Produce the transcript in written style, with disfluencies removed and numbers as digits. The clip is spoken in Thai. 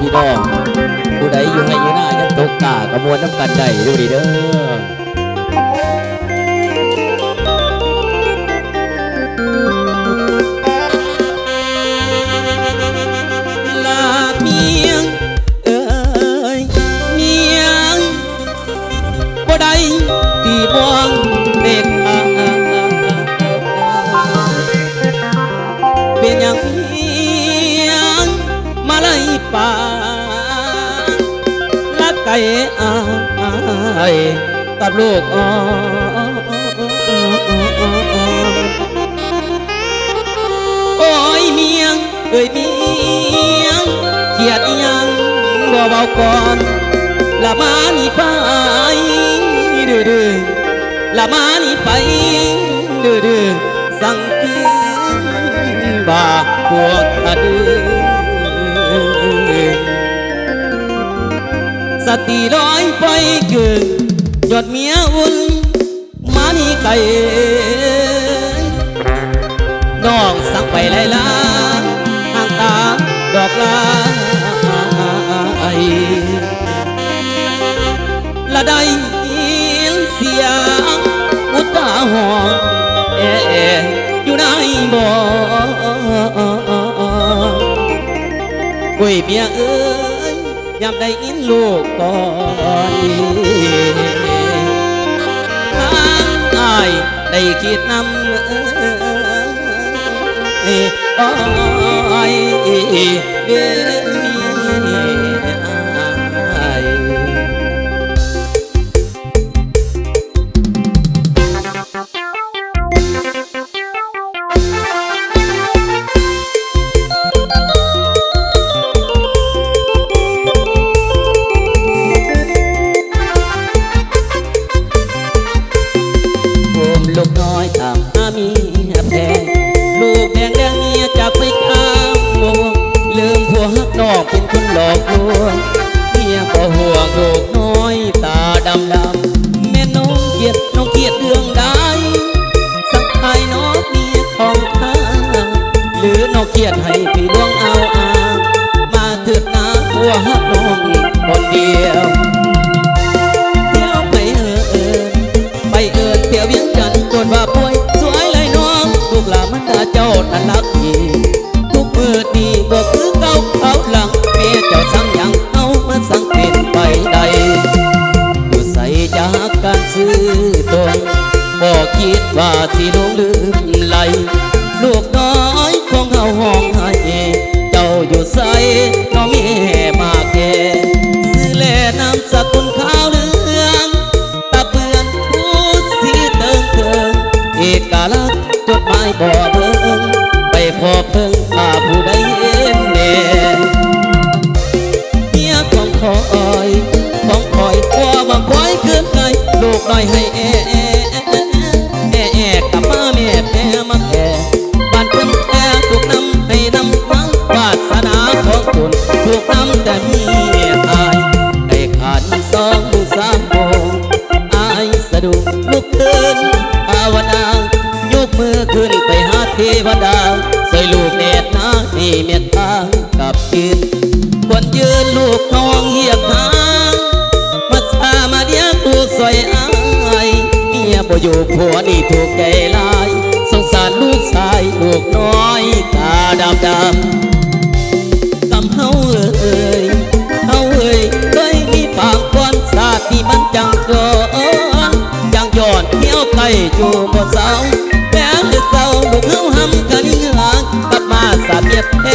พี่น้องผู้ใดอยู่ให้อยู่หน้ายันตกกากระมวลน้ำกันได้ดูดีเด้อลาเมียงเอ้ยเมียงบ่ได้ที่มองเด็กเป็นอย่างเมียงมาไล่ป่าลักไก่กับลูกโอ้ยเมียงเอ้ยเมียงเกียดยังบ่เบาก่อนละมานี่ไปดื้อละมานี่ไปดื้อสั่งคืนบ่าพวกอดื้อสติลอยไปเกินยอดเมียอุ่นมานี่ไก่น้องสั่งไปไล่ลาห่างตาดอกลาละได้ยินเสียงอุตตาหอนอยู่ในบ่อกุ้ยเมียเอ้ยยามได้ยินลูกก่อนทางอ้ายได้คิดนำอ้อยเด้ลูกน้อยตามหาเมียแพงลูกแดงแดงเมียจากไปข้ามโมลืมผัวฮักนอกเป็นคนหลอกลวงเมียก็ห่วงลูกน้อยตาดำแม่น้องเกียดเรื่องใดสักใครน้องเมียของข้าหรือน้องเกียดให้พี่ลวงเอามาเถิดนะผัวฮักน้องอีกคนเดียวเที่ยวเวียงจันทร์คนว่าป่วยสวยเลยน้องลูกหลานมันดาเจ้าน่ารักดีทุกมือดีก็คือเก่าเขาหลังเมียเจ้าสั่งอย่างเอามาสั่งเป็นไปใดอยู่ใส่จากการซื้อตรงบอกคิดว่าสิลงลืมไหลลูกน้อยของเฮาห้องให้เจ้าอยู่ใส่น้องมีแห่มากแก่ซื้อแลน้ำสกุลข้าวเหลืองเอกลักษณ์จดหมายบ่เบิ่งไปพอเพิ่งอาผู้ใดเห็นแน่เมียของคอยพว่าคอยเกินไกลลูกน้อยให้กลับมาแม่แพ้มาแก่บ้านเพิ่นแพ้ถูกนำให้นำฟังวาสนาของคุณถูกนำแต่มีอายได้ขาด2-3 โมงอายสะดุ้งลุกขึ้นภาวนายกมือขึ้นไปหาเทวดาใส่ลูกเนตรนาให้เมตตากับกินควรยืนลูกทองเหียบหางมาสามาเดียกูซอยอายเมียบ่อยู่ผัวนี่ถูกใจลายสงสารลูกชายลูกน้อยตาดำกำเฮาเอ้ยเคยมีปากก้อนสาดที่มันจังจอนย้อนเที่ยวไกลอยู่บ่เศร้าแม้จะเศร้าลูกเฮาหำกันเหงากลับมาสาเบียดแท้